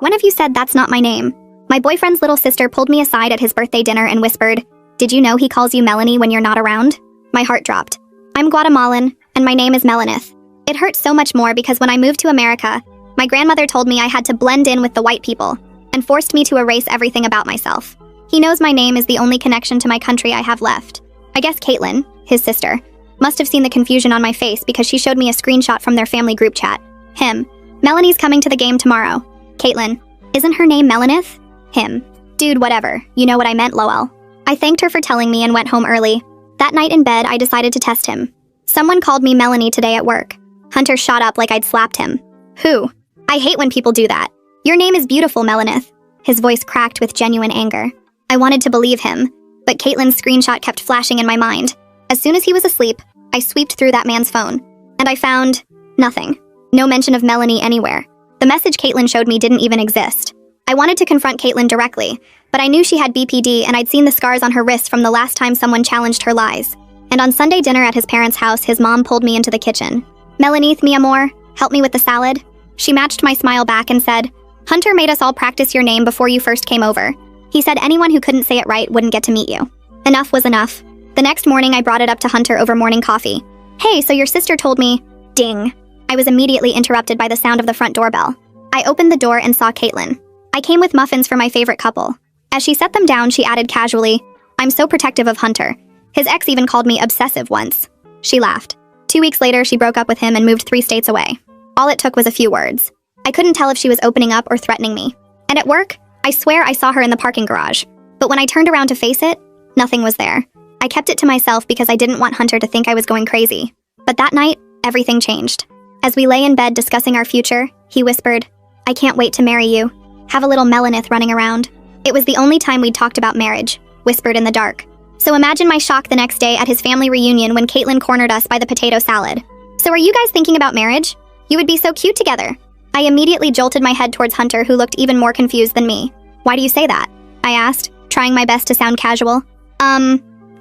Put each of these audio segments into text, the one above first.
When have you said that's not my name? My boyfriend's little sister pulled me aside at his birthday dinner and whispered, "Did you know he calls you Melanie when you're not around?" My heart dropped. I'm Guatemalan, and my name is Melanith. It hurt so much more because when I moved to America, my grandmother told me I had to blend in with the white people, and forced me to erase everything about myself. He knows my name is the only connection to my country I have left. I guess Caitlin, his sister, must have seen the confusion on my face because she showed me a screenshot from their family group chat. Him. Melanie's coming to the game tomorrow. Caitlin. Isn't her name Melanith? Him. Dude, whatever. You know what I meant, lol. I thanked her for telling me and went home early. That night in bed, I decided to test him. Someone called me Melanie today at work. Hunter shot up like I'd slapped him. Who? I hate when people do that. Your name is beautiful, Melanith. His voice cracked with genuine anger. I wanted to believe him, but Caitlin's screenshot kept flashing in my mind. As soon as he was asleep, I sweeped through that man's phone, and I found nothing. No mention of Melanie anywhere. The message Caitlin showed me didn't even exist. I wanted to confront Caitlin directly, but I knew she had BPD and I'd seen the scars on her wrists from the last time someone challenged her lies. And on Sunday dinner at his parents' house, his mom pulled me into the kitchen. "Melanith, mi amor, help me with the salad." She matched my smile back and said, "Hunter made us all practice your name before you first came over. He said anyone who couldn't say it right wouldn't get to meet you." Enough was enough. The next morning, I brought it up to Hunter over morning coffee. "Hey, so your sister told me..." Ding. I was immediately interrupted by the sound of the front doorbell. I opened the door and saw Caitlin. I came with muffins for my favorite couple. As she set them down, she added casually, "I'm so protective of Hunter. His ex even called me obsessive once." She laughed. 2 weeks later, she broke up with him and moved 3 states away. All it took was a few words. I couldn't tell if she was opening up or threatening me. And at work, I swear I saw her in the parking garage. But when I turned around to face it, nothing was there. I kept it to myself because I didn't want Hunter to think I was going crazy. But that night, everything changed. As we lay in bed discussing our future, he whispered, "I can't wait to marry you. Have a little Melanith running around." It was the only time we'd talked about marriage, whispered in the dark. So imagine my shock the next day at his family reunion when Caitlin cornered us by the potato salad. "So are you guys thinking about marriage? You would be so cute together." I immediately jolted my head towards Hunter, who looked even more confused than me. "Why do you say that?" I asked, trying my best to sound casual.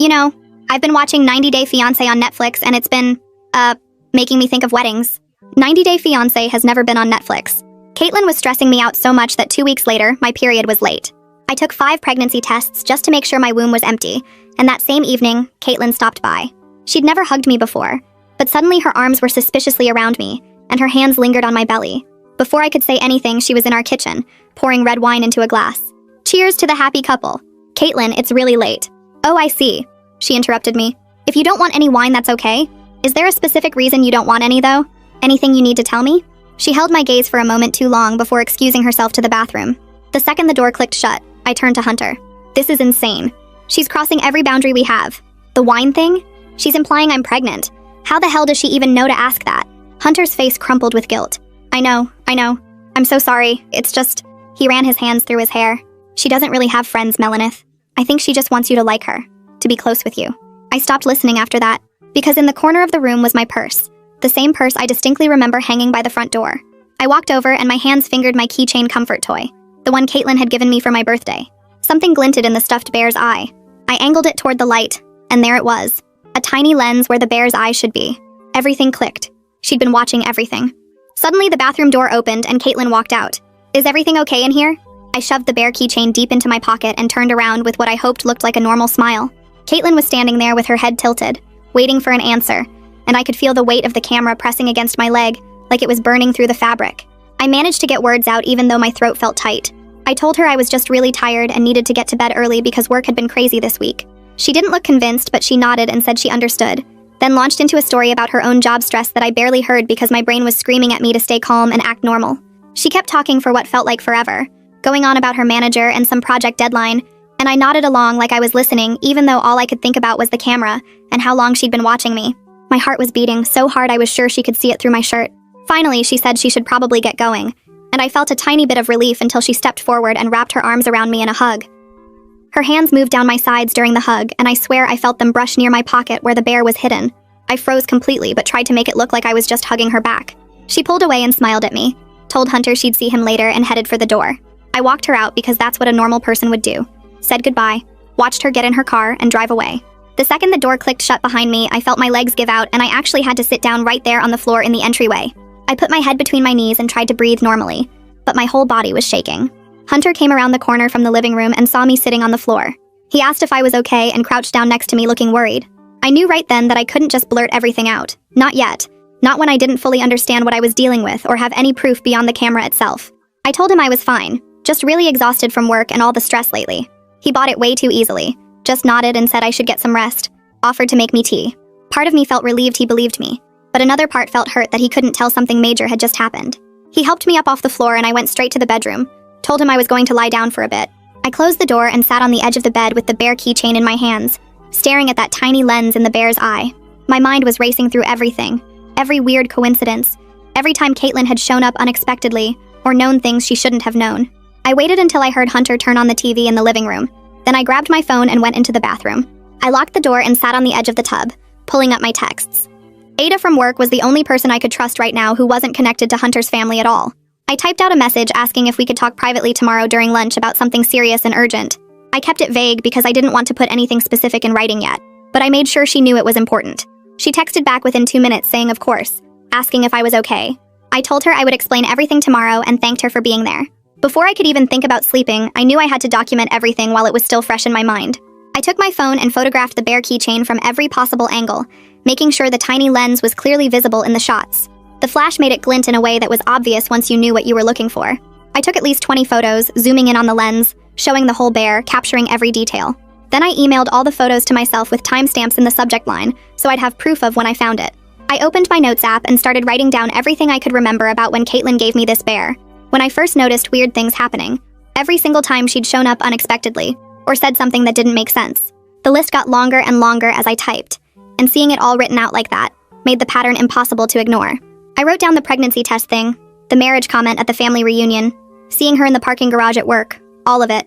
You know, I've been watching 90 Day Fiancé on Netflix and it's been, making me think of weddings. 90 Day Fiancé has never been on Netflix. Caitlin was stressing me out so much that 2 weeks later, my period was late. I took 5 pregnancy tests just to make sure my womb was empty, and that same evening, Caitlin stopped by. She'd never hugged me before, but suddenly her arms were suspiciously around me, and her hands lingered on my belly. Before I could say anything, she was in our kitchen, pouring red wine into a glass. "Cheers to the happy couple." "Caitlin, it's really late." "Oh, I see." She interrupted me. "If you don't want any wine, that's okay. Is there a specific reason you don't want any, though? Anything you need to tell me?" She held my gaze for a moment too long before excusing herself to the bathroom. The second the door clicked shut, I turned to Hunter. "This is insane. She's crossing every boundary we have. The wine thing? She's implying I'm pregnant. How the hell does she even know to ask that?" Hunter's face crumpled with guilt. I know. I'm so sorry. It's just..." He ran his hands through his hair. "She doesn't really have friends, Melanith. I think she just wants you to like her, to be close with you." I stopped listening after that, because in the corner of the room was my purse. The same purse I distinctly remember hanging by the front door. I walked over and my hands fingered my keychain comfort toy, the one Caitlin had given me for my birthday. Something glinted in the stuffed bear's eye. I angled it toward the light, and there it was. A tiny lens where the bear's eye should be. Everything clicked. She'd been watching everything. Suddenly, the bathroom door opened and Caitlin walked out. "Is everything okay in here?" I shoved the bear keychain deep into my pocket and turned around with what I hoped looked like a normal smile. Caitlin was standing there with her head tilted, waiting for an answer, and I could feel the weight of the camera pressing against my leg, like it was burning through the fabric. I managed to get words out even though my throat felt tight. I told her I was just really tired and needed to get to bed early because work had been crazy this week. She didn't look convinced, but she nodded and said she understood, then launched into a story about her own job stress that I barely heard because my brain was screaming at me to stay calm and act normal. She kept talking for what felt like forever, going on about her manager and some project deadline, and I nodded along like I was listening, even though all I could think about was the camera and how long she'd been watching me. My heart was beating so hard I was sure she could see it through my shirt. Finally, she said she should probably get going, and I felt a tiny bit of relief until she stepped forward and wrapped her arms around me in a hug. Her hands moved down my sides during the hug, and I swear I felt them brush near my pocket where the bear was hidden. I froze completely, but tried to make it look like I was just hugging her back. She pulled away and smiled at me, told Hunter she'd see him later, and headed for the door. I walked her out because that's what a normal person would do. Said goodbye, watched her get in her car, and drive away. The second the door clicked shut behind me, I felt my legs give out, and I actually had to sit down right there on the floor in the entryway. I put my head between my knees and tried to breathe normally, but my whole body was shaking. Hunter came around the corner from the living room and saw me sitting on the floor. He asked if I was okay and crouched down next to me looking worried. I knew right then that I couldn't just blurt everything out. Not yet. Not when I didn't fully understand what I was dealing with or have any proof beyond the camera itself. I told him I was fine, just really exhausted from work and all the stress lately. He bought it way too easily, just nodded and said I should get some rest, offered to make me tea. Part of me felt relieved he believed me, but another part felt hurt that he couldn't tell something major had just happened. He helped me up off the floor and I went straight to the bedroom, told him I was going to lie down for a bit. I closed the door and sat on the edge of the bed with the bear keychain in my hands, staring at that tiny lens in the bear's eye. My mind was racing through everything, every weird coincidence, every time Caitlin had shown up unexpectedly or known things she shouldn't have known. I waited until I heard Hunter turn on the TV in the living room. Then I grabbed my phone and went into the bathroom. I locked the door and sat on the edge of the tub, pulling up my texts. Ada from work was the only person I could trust right now who wasn't connected to Hunter's family at all. I typed out a message asking if we could talk privately tomorrow during lunch about something serious and urgent. I kept it vague because I didn't want to put anything specific in writing yet, but I made sure she knew it was important. She texted back within 2 minutes saying of course, asking if I was okay. I told her I would explain everything tomorrow and thanked her for being there. Before I could even think about sleeping, I knew I had to document everything while it was still fresh in my mind. I took my phone and photographed the bear keychain from every possible angle, making sure the tiny lens was clearly visible in the shots. The flash made it glint in a way that was obvious once you knew what you were looking for. I took at least 20 photos, zooming in on the lens, showing the whole bear, capturing every detail. Then I emailed all the photos to myself with timestamps in the subject line, so I'd have proof of when I found it. I opened my notes app and started writing down everything I could remember about when Caitlin gave me this bear. When I first noticed weird things happening, every single time she'd shown up unexpectedly, or said something that didn't make sense. The list got longer and longer as I typed, and seeing it all written out like that made the pattern impossible to ignore. I wrote down the pregnancy test thing, the marriage comment at the family reunion, seeing her in the parking garage at work, all of it.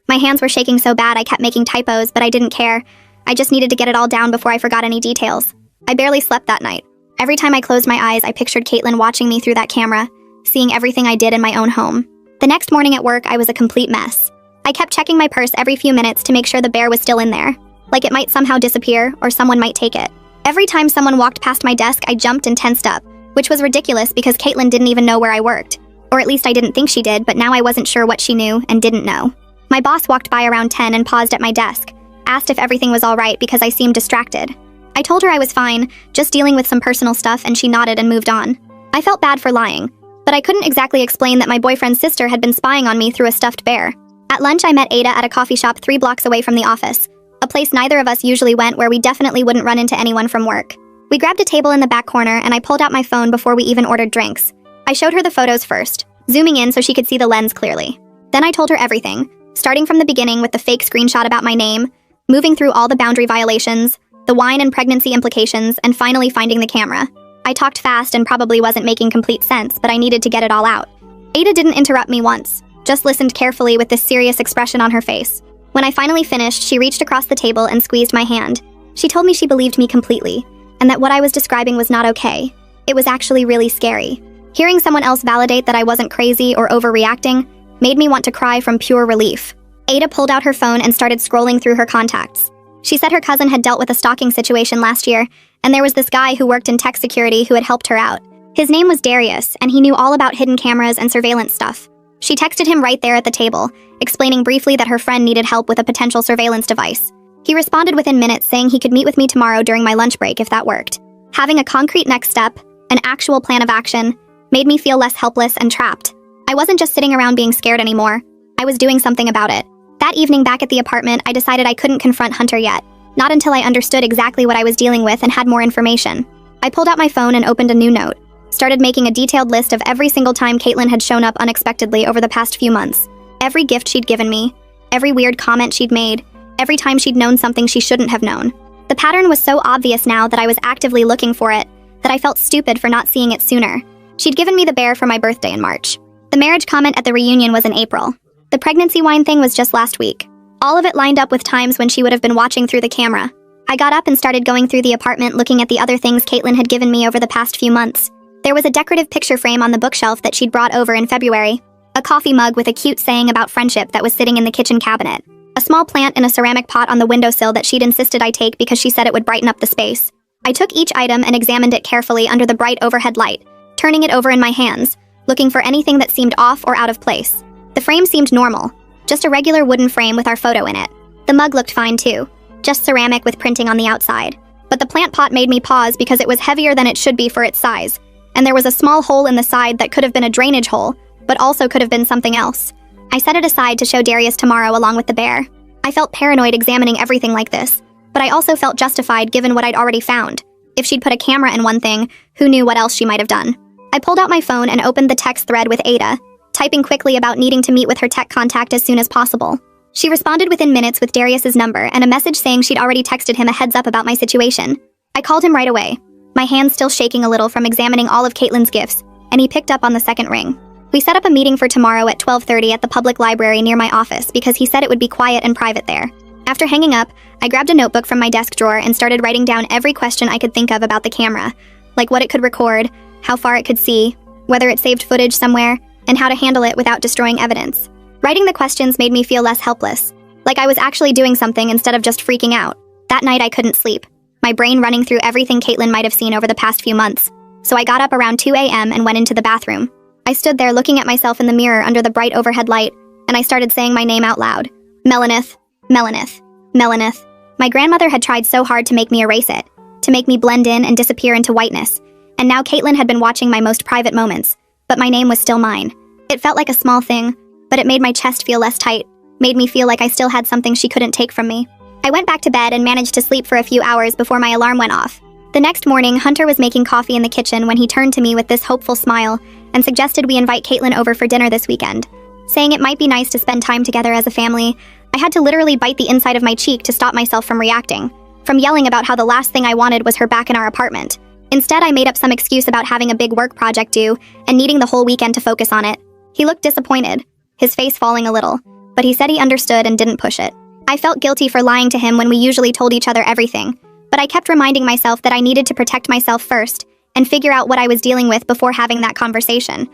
My hands were shaking so bad I kept making typos, but I didn't care. I just needed to get it all down before I forgot any details. I barely slept that night. Every time I closed my eyes, I pictured Caitlin watching me through that camera, seeing everything I did in my own home. The next morning at work, I was a complete mess. I kept checking my purse every few minutes to make sure the bear was still in there, like it might somehow disappear or someone might take it. Every time someone walked past my desk, I jumped and tensed up, which was ridiculous because Caitlin didn't even know where I worked. Or at least I didn't think she did, but now I wasn't sure what she knew and didn't know. My boss walked by around 10 and paused at my desk, asked if everything was all right because I seemed distracted. I told her I was fine, just dealing with some personal stuff, and she nodded and moved on. I felt bad for lying, but I couldn't exactly explain that my boyfriend's sister had been spying on me through a stuffed bear. At lunch, I met Ada at a coffee shop 3 blocks away from the office, a place neither of us usually went where we definitely wouldn't run into anyone from work. We grabbed a table in the back corner and I pulled out my phone before we even ordered drinks. I showed her the photos first, zooming in so she could see the lens clearly. Then I told her everything, starting from the beginning with the fake screenshot about my name, moving through all the boundary violations, the wine and pregnancy implications, and finally finding the camera. I talked fast and probably wasn't making complete sense, but I needed to get it all out. Ada didn't interrupt me once, just listened carefully with this serious expression on her face. When I finally finished, she reached across the table and squeezed my hand. She told me she believed me completely, and that what I was describing was not okay. It was actually really scary. Hearing someone else validate that I wasn't crazy or overreacting made me want to cry from pure relief. Ada pulled out her phone and started scrolling through her contacts. She said her cousin had dealt with a stalking situation last year, and there was this guy who worked in tech security who had helped her out. His name was Darius, and he knew all about hidden cameras and surveillance stuff. She texted him right there at the table, explaining briefly that her friend needed help with a potential surveillance device. He responded within minutes saying he could meet with me tomorrow during my lunch break if that worked. Having a concrete next step, an actual plan of action, made me feel less helpless and trapped. I wasn't just sitting around being scared anymore. I was doing something about it. That evening back at the apartment, I decided I couldn't confront Hunter yet, not until I understood exactly what I was dealing with and had more information. I pulled out my phone and opened a new note, started making a detailed list of every single time Caitlin had shown up unexpectedly over the past few months. Every gift she'd given me, every weird comment she'd made, every time she'd known something she shouldn't have known. The pattern was so obvious now that I was actively looking for it, that I felt stupid for not seeing it sooner. She'd given me the bear for my birthday in March. The marriage comment at the reunion was in April. The pregnancy wine thing was just last week. All of it lined up with times when she would have been watching through the camera. I got up and started going through the apartment looking at the other things Caitlin had given me over the past few months. There was a decorative picture frame on the bookshelf that she'd brought over in February, a coffee mug with a cute saying about friendship that was sitting in the kitchen cabinet, a small plant in a ceramic pot on the windowsill that she'd insisted I take because she said it would brighten up the space. I took each item and examined it carefully under the bright overhead light, turning it over in my hands, looking for anything that seemed off or out of place. The frame seemed normal, just a regular wooden frame with our photo in it. The mug looked fine too, just ceramic with printing on the outside. But the plant pot made me pause because it was heavier than it should be for its size, and there was a small hole in the side that could have been a drainage hole, but also could have been something else. I set it aside to show Darius tomorrow along with the bear. I felt paranoid examining everything like this, but I also felt justified given what I'd already found. If she'd put a camera in one thing, who knew what else she might have done? I pulled out my phone and opened the text thread with Ada, typing quickly about needing to meet with her tech contact as soon as possible. She responded within minutes with Darius's number and a message saying she'd already texted him a heads up about my situation. I called him right away, my hands still shaking a little from examining all of Caitlin's gifts, and he picked up on the second ring. We set up a meeting for tomorrow at 12:30 at the public library near my office because he said it would be quiet and private there. After hanging up, I grabbed a notebook from my desk drawer and started writing down every question I could think of about the camera, like what it could record, how far it could see, whether it saved footage somewhere, and how to handle it without destroying evidence. Writing the questions made me feel less helpless, like I was actually doing something instead of just freaking out. That night I couldn't sleep, my brain running through everything Caitlin might have seen over the past few months, so I got up around 2 a.m. and went into the bathroom. I stood there looking at myself in the mirror under the bright overhead light, and I started saying my name out loud. Melanith, Melanith, Melanith. My grandmother had tried so hard to make me erase it, to make me blend in and disappear into whiteness, and now Caitlin had been watching my most private moments, but my name was still mine. It felt like a small thing, but it made my chest feel less tight, made me feel like I still had something she couldn't take from me. I went back to bed and managed to sleep for a few hours before my alarm went off. The next morning, Hunter was making coffee in the kitchen when he turned to me with this hopeful smile and suggested we invite Caitlin over for dinner this weekend, saying it might be nice to spend time together as a family. I had to literally bite the inside of my cheek to stop myself from reacting, from yelling about how the last thing I wanted was her back in our apartment. Instead, I made up some excuse about having a big work project due and needing the whole weekend to focus on it. He looked disappointed, his face falling a little, but he said he understood and didn't push it. I felt guilty for lying to him when we usually told each other everything, but I kept reminding myself that I needed to protect myself first and figure out what I was dealing with before having that conversation.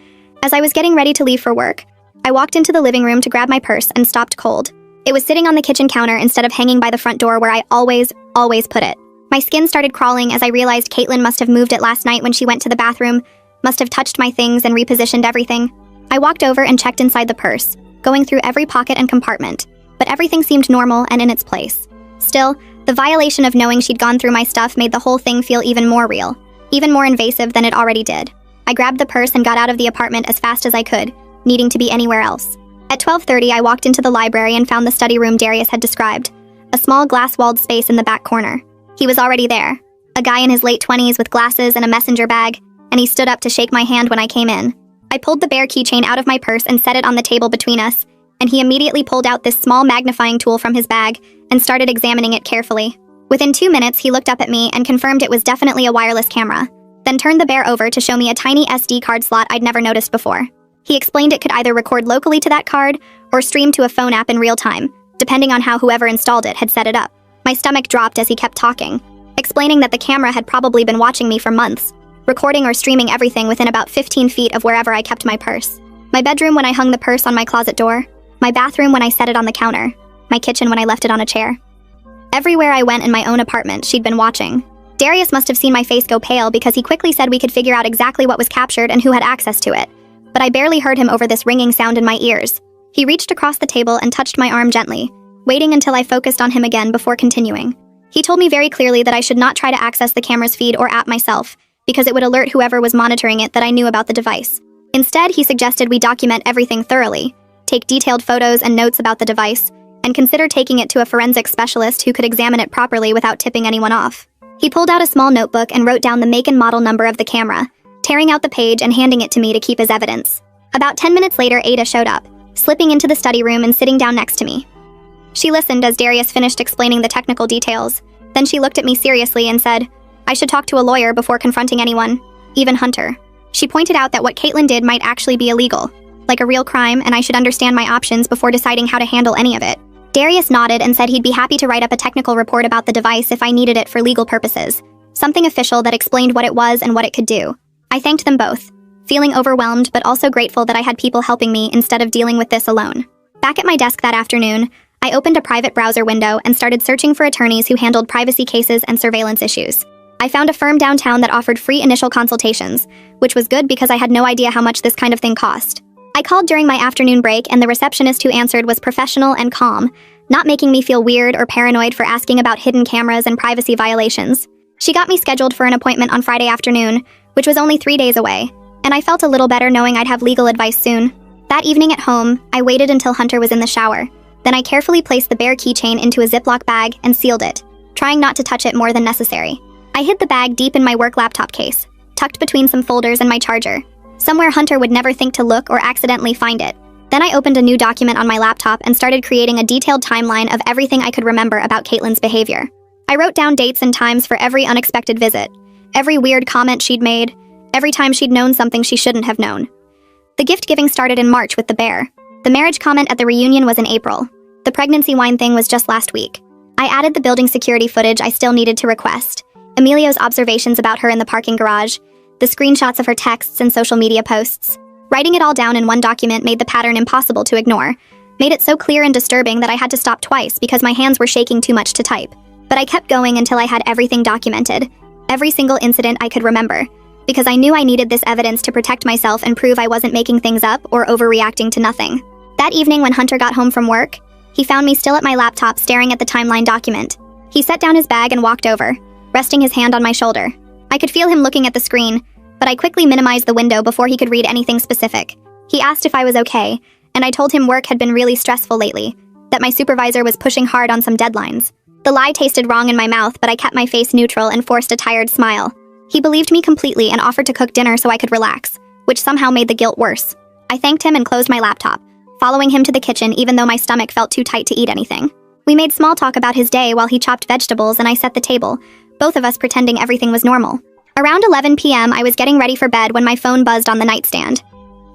As I was getting ready to leave for work, I walked into the living room to grab my purse and stopped cold. It was sitting on the kitchen counter instead of hanging by the front door where I always put it. My skin started crawling as I realized Caitlin must have moved it last night when she went to the bathroom, must have touched my things and repositioned everything. I walked over and checked inside the purse, going through every pocket and compartment, but everything seemed normal and in its place. Still, the violation of knowing she'd gone through my stuff made the whole thing feel even more real, even more invasive than it already did. I grabbed the purse and got out of the apartment as fast as I could, needing to be anywhere else. At 12:30, I walked into the library and found the study room Darius had described, a small glass-walled space in the back corner. He was already there, a guy in his late 20s with glasses and a messenger bag, and he stood up to shake my hand when I came in. I pulled the bear keychain out of my purse and set it on the table between us, and he immediately pulled out this small magnifying tool from his bag and started examining it carefully. Within 2 minutes, he looked up at me and confirmed it was definitely a wireless camera, then turned the bear over to show me a tiny SD card slot I'd never noticed before. He explained it could either record locally to that card or stream to a phone app in real time, depending on how whoever installed it had set it up. My stomach dropped as he kept talking, explaining that the camera had probably been watching me for months, recording or streaming everything within about 15 feet of wherever I kept my purse. My bedroom when I hung the purse on my closet door, my bathroom when I set it on the counter, my kitchen when I left it on a chair. Everywhere I went in my own apartment, she'd been watching. Darius must have seen my face go pale because he quickly said we could figure out exactly what was captured and who had access to it, but I barely heard him over this ringing sound in my ears. He reached across the table and touched my arm gently, waiting until I focused on him again before continuing. He told me very clearly that I should not try to access the camera's feed or app myself, because it would alert whoever was monitoring it that I knew about the device. Instead, he suggested we document everything thoroughly, take detailed photos and notes about the device, and consider taking it to a forensic specialist who could examine it properly without tipping anyone off. He pulled out a small notebook and wrote down the make and model number of the camera, tearing out the page and handing it to me to keep as evidence. About 10 minutes later, Ada showed up, slipping into the study room and sitting down next to me. She listened as Darius finished explaining the technical details. Then she looked at me seriously and said, "I should talk to a lawyer before confronting anyone, even Hunter." She pointed out that what Caitlin did might actually be illegal, like a real crime, and I should understand my options before deciding how to handle any of it. Darius nodded and said he'd be happy to write up a technical report about the device if I needed it for legal purposes, something official that explained what it was and what it could do. I thanked them both, feeling overwhelmed but also grateful that I had people helping me instead of dealing with this alone. Back at my desk that afternoon, I opened a private browser window and started searching for attorneys who handled privacy cases and surveillance issues. I found a firm downtown that offered free initial consultations, which was good because I had no idea how much this kind of thing cost. I called during my afternoon break, and the receptionist who answered was professional and calm, not making me feel weird or paranoid for asking about hidden cameras and privacy violations. She got me scheduled for an appointment on Friday afternoon, which was only 3 days away, and I felt a little better knowing I'd have legal advice soon. That evening at home, I waited until Hunter was in the shower. Then I carefully placed the bear keychain into a Ziploc bag and sealed it, trying not to touch it more than necessary. I hid the bag deep in my work laptop case, tucked between some folders and my charger, somewhere Hunter would never think to look or accidentally find it. Then I opened a new document on my laptop and started creating a detailed timeline of everything I could remember about Caitlin's behavior. I wrote down dates and times for every unexpected visit, every weird comment she'd made, every time she'd known something she shouldn't have known. The gift-giving started in March with the bear. The marriage comment at the reunion was in April. The pregnancy wine thing was just last week. I added the building security footage I still needed to request, Emilio's observations about her in the parking garage, the screenshots of her texts and social media posts. Writing it all down in one document made the pattern impossible to ignore, made it so clear and disturbing that I had to stop twice because my hands were shaking too much to type. But I kept going until I had everything documented, every single incident I could remember, because I knew I needed this evidence to protect myself and prove I wasn't making things up or overreacting to nothing. That evening when Hunter got home from work, he found me still at my laptop staring at the timeline document. He set down his bag and walked over, resting his hand on my shoulder. I could feel him looking at the screen, but I quickly minimized the window before he could read anything specific. He asked if I was okay, and I told him work had been really stressful lately, that my supervisor was pushing hard on some deadlines. The lie tasted wrong in my mouth, but I kept my face neutral and forced a tired smile. He believed me completely and offered to cook dinner so I could relax, which somehow made the guilt worse. I thanked him and closed my laptop, following him to the kitchen even though my stomach felt too tight to eat anything. We made small talk about his day while he chopped vegetables and I set the table, both of us pretending everything was normal. Around 11 p.m., I was getting ready for bed when my phone buzzed on the nightstand.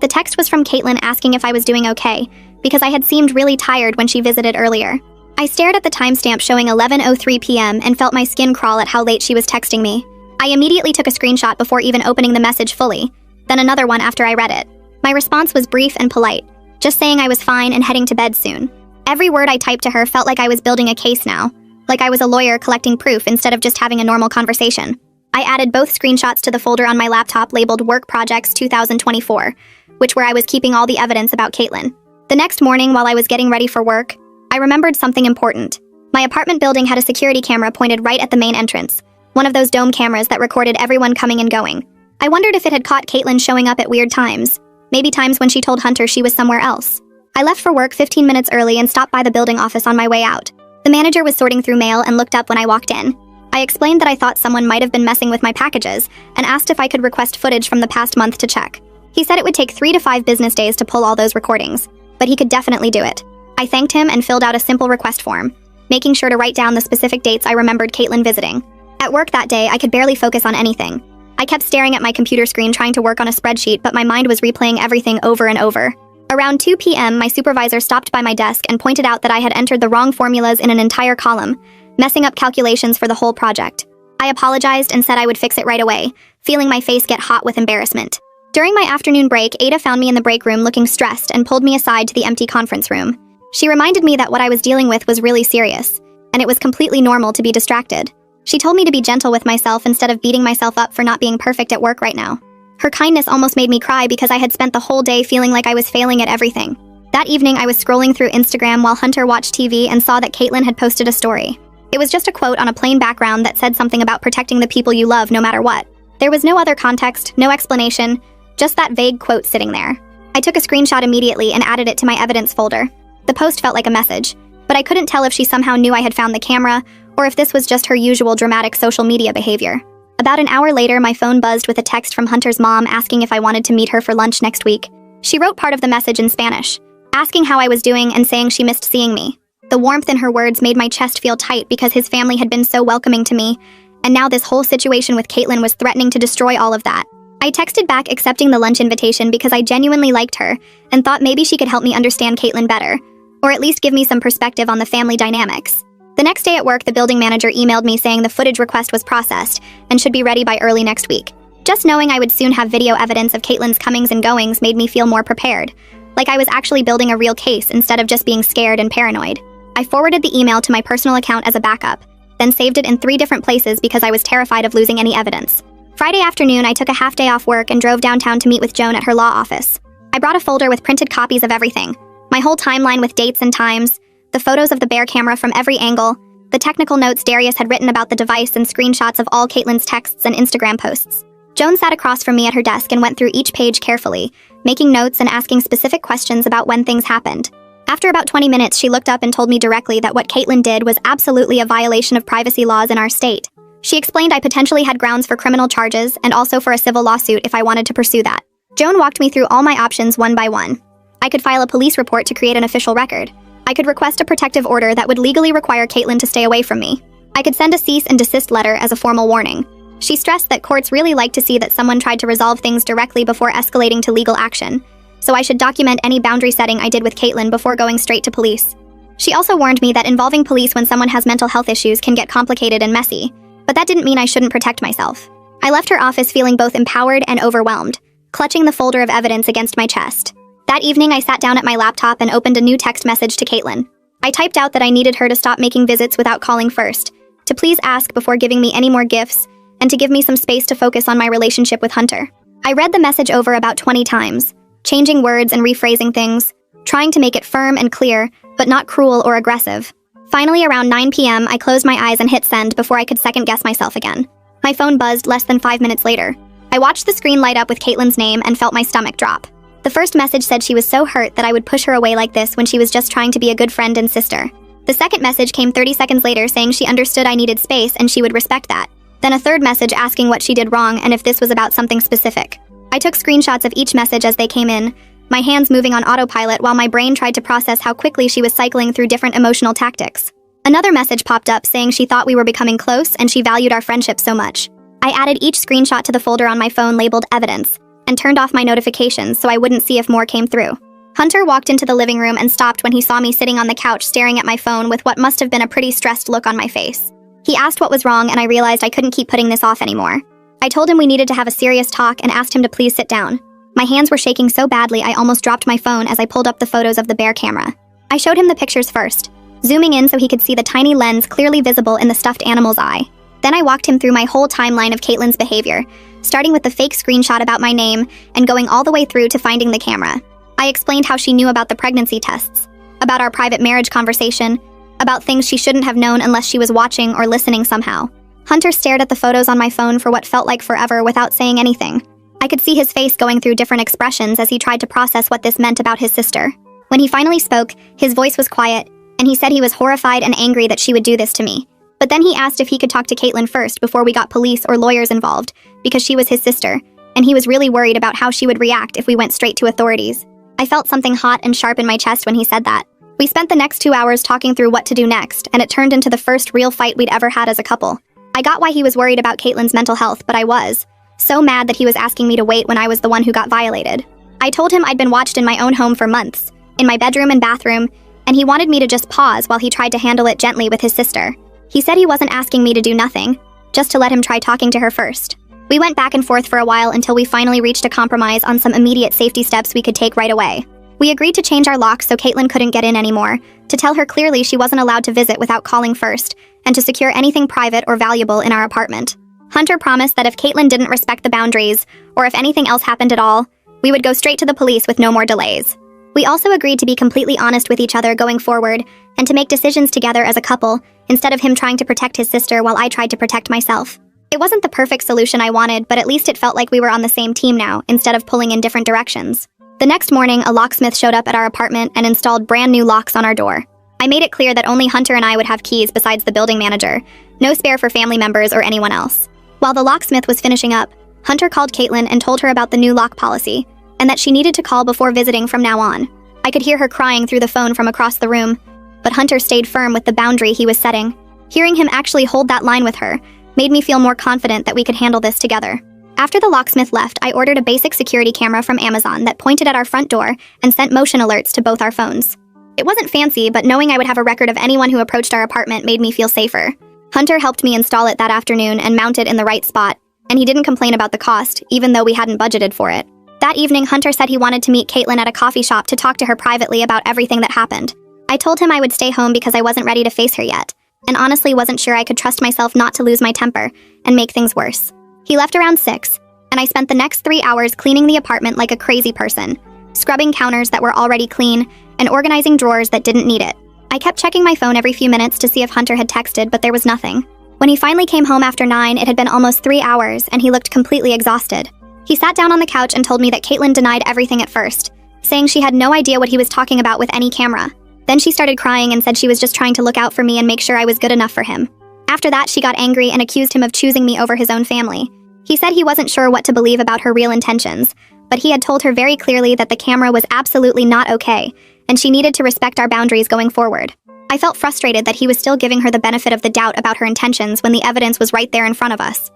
The text was from Caitlin asking if I was doing okay, because I had seemed really tired when she visited earlier. I stared at the timestamp showing 11:03 p.m. and felt my skin crawl at how late she was texting me. I immediately took a screenshot before even opening the message fully, then another one after I read it. My response was brief and polite, just saying I was fine and heading to bed soon. Every word I typed to her felt like I was building a case now, like I was a lawyer collecting proof instead of just having a normal conversation. I added both screenshots to the folder on my laptop labeled Work Projects 2024, which where I was keeping all the evidence about Caitlin. The next morning, while I was getting ready for work, I remembered something important. My apartment building had a security camera pointed right at the main entrance, one of those dome cameras that recorded everyone coming and going. I wondered if it had caught Caitlin showing up at weird times, maybe times when she told Hunter she was somewhere else. I left for work 15 minutes early and stopped by the building office on my way out. The manager was sorting through mail and looked up when I walked in. I explained that I thought someone might have been messing with my packages and asked if I could request footage from the past month to check. He said it would take 3 to 5 business days to pull all those recordings, but he could definitely do it. I thanked him and filled out a simple request form, making sure to write down the specific dates I remembered Caitlin visiting. At work that day, I could barely focus on anything. I kept staring at my computer screen trying to work on a spreadsheet, but my mind was replaying everything over and over. Around 2 p.m., my supervisor stopped by my desk and pointed out that I had entered the wrong formulas in an entire column, messing up calculations for the whole project. I apologized and said I would fix it right away, feeling my face get hot with embarrassment. During my afternoon break, Ada found me in the break room looking stressed and pulled me aside to the empty conference room. She reminded me that what I was dealing with was really serious, and it was completely normal to be distracted. She told me to be gentle with myself instead of beating myself up for not being perfect at work right now. Her kindness almost made me cry because I had spent the whole day feeling like I was failing at everything. That evening, I was scrolling through Instagram while Hunter watched TV and saw that Caitlin had posted a story. It was just a quote on a plain background that said something about protecting the people you love no matter what. There was no other context, no explanation, just that vague quote sitting there. I took a screenshot immediately and added it to my evidence folder. The post felt like a message, but I couldn't tell if she somehow knew I had found the camera or if this was just her usual dramatic social media behavior. About an hour later, my phone buzzed with a text from Hunter's mom asking if I wanted to meet her for lunch next week. She wrote part of the message in Spanish, asking how I was doing and saying she missed seeing me. The warmth in her words made my chest feel tight because his family had been so welcoming to me, and now this whole situation with Caitlin was threatening to destroy all of that. I texted back accepting the lunch invitation because I genuinely liked her and thought maybe she could help me understand Caitlin better, or at least give me some perspective on the family dynamics. The next day at work, the building manager emailed me saying the footage request was processed and should be ready by early next week. Just knowing I would soon have video evidence of Caitlin's comings and goings made me feel more prepared, like I was actually building a real case instead of just being scared and paranoid. I forwarded the email to my personal account as a backup, then saved it in 3 different places because I was terrified of losing any evidence. Friday afternoon, I took a half day off work and drove downtown to meet with Joan at her law office. I brought a folder with printed copies of everything, my whole timeline with dates and times, the photos of the bear camera from every angle, the technical notes Darius had written about the device, and screenshots of all Caitlin's texts and Instagram posts. Joan sat across from me at her desk and went through each page carefully, making notes and asking specific questions about when things happened. After about 20 minutes, she looked up and told me directly that what Caitlin did was absolutely a violation of privacy laws in our state. She explained I potentially had grounds for criminal charges and also for a civil lawsuit if I wanted to pursue that. Joan walked me through all my options one by one. I could file a police report to create an official record. I could request a protective order that would legally require Caitlin to stay away from me. I could send a cease and desist letter as a formal warning. She stressed that courts really like to see that someone tried to resolve things directly before escalating to legal action, so I should document any boundary setting I did with Caitlin before going straight to police. She also warned me that involving police when someone has mental health issues can get complicated and messy, but that didn't mean I shouldn't protect myself. I left her office feeling both empowered and overwhelmed, clutching the folder of evidence against my chest. That evening, I sat down at my laptop and opened a new text message to Caitlin. I typed out that I needed her to stop making visits without calling first, to please ask before giving me any more gifts, and to give me some space to focus on my relationship with Hunter. I read the message over about 20 times, changing words and rephrasing things, trying to make it firm and clear, but not cruel or aggressive. Finally, around 9 p.m., I closed my eyes and hit send before I could second-guess myself again. My phone buzzed less than 5 minutes later. I watched the screen light up with Caitlin's name and felt my stomach drop. The first message said she was so hurt that I would push her away like this when she was just trying to be a good friend and sister. The second message came 30 seconds later saying she understood I needed space and she would respect that. Then a third message asking what she did wrong and if this was about something specific. I took screenshots of each message as they came in, my hands moving on autopilot while my brain tried to process how quickly she was cycling through different emotional tactics. Another message popped up saying she thought we were becoming close and she valued our friendship so much. I added each screenshot to the folder on my phone labeled evidence and turned off my notifications so I wouldn't see if more came through. Hunter walked into the living room and stopped when he saw me sitting on the couch staring at my phone with what must have been a pretty stressed look on my face. He asked what was wrong and I realized I couldn't keep putting this off anymore. I told him we needed to have a serious talk and asked him to please sit down. My hands were shaking so badly I almost dropped my phone as I pulled up the photos of the bear camera. I showed him the pictures first, zooming in so he could see the tiny lens clearly visible in the stuffed animal's eye. Then I walked him through my whole timeline of Caitlin's behavior, starting with the fake screenshot about my name and going all the way through to finding the camera. I explained how she knew about the pregnancy tests, about our private marriage conversation, about things she shouldn't have known unless she was watching or listening somehow. Hunter stared at the photos on my phone for what felt like forever without saying anything. I could see his face going through different expressions as he tried to process what this meant about his sister. When he finally spoke, his voice was quiet, and he said he was horrified and angry that she would do this to me. But then he asked if he could talk to Caitlin first before we got police or lawyers involved, because she was his sister, and he was really worried about how she would react if we went straight to authorities. I felt something hot and sharp in my chest when he said that. We spent the next 2 hours talking through what to do next, and it turned into the first real fight we'd ever had as a couple. I got why he was worried about Caitlin's mental health, but I was so mad that he was asking me to wait when I was the one who got violated. I told him I'd been watched in my own home for months, in my bedroom and bathroom, and he wanted me to just pause while he tried to handle it gently with his sister. He said he wasn't asking me to do nothing, just to let him try talking to her first. We went back and forth for a while until we finally reached a compromise on some immediate safety steps we could take right away. We agreed to change our locks so Caitlin couldn't get in anymore, to tell her clearly she wasn't allowed to visit without calling first, and to secure anything private or valuable in our apartment. Hunter promised that if Caitlin didn't respect the boundaries, or if anything else happened at all, we would go straight to the police with no more delays. We also agreed to be completely honest with each other going forward, and to make decisions together as a couple, instead of him trying to protect his sister while I tried to protect myself. It wasn't the perfect solution I wanted, but at least it felt like we were on the same team now, instead of pulling in different directions. The next morning, a locksmith showed up at our apartment and installed brand new locks on our door. I made it clear that only Hunter and I would have keys besides the building manager, no spare for family members or anyone else. While the locksmith was finishing up, Hunter called Caitlin and told her about the new lock policy, and that she needed to call before visiting from now on. I could hear her crying through the phone from across the room, but Hunter stayed firm with the boundary he was setting. Hearing him actually hold that line with her made me feel more confident that we could handle this together. After the locksmith left, I ordered a basic security camera from Amazon that pointed at our front door and sent motion alerts to both our phones. It wasn't fancy, but knowing I would have a record of anyone who approached our apartment made me feel safer. Hunter helped me install it that afternoon and mount it in the right spot, and he didn't complain about the cost, even though we hadn't budgeted for it. That evening, Hunter said he wanted to meet Caitlin at a coffee shop to talk to her privately about everything that happened. I told him I would stay home because I wasn't ready to face her yet, and honestly wasn't sure I could trust myself not to lose my temper and make things worse. He left around 6, and I spent the next 3 hours cleaning the apartment like a crazy person, scrubbing counters that were already clean and organizing drawers that didn't need it. I kept checking my phone every few minutes to see if Hunter had texted, but there was nothing. When he finally came home after 9, it had been almost 3 hours, and he looked completely exhausted. He sat down on the couch and told me that Caitlin denied everything at first, saying she had no idea what he was talking about with any camera. Then she started crying and said she was just trying to look out for me and make sure I was good enough for him. After that, she got angry and accused him of choosing me over his own family. He said he wasn't sure what to believe about her real intentions, but he had told her very clearly that the camera was absolutely not okay, and she needed to respect our boundaries going forward. I felt frustrated that he was still giving her the benefit of the doubt about her intentions when the evidence was right there in front of us.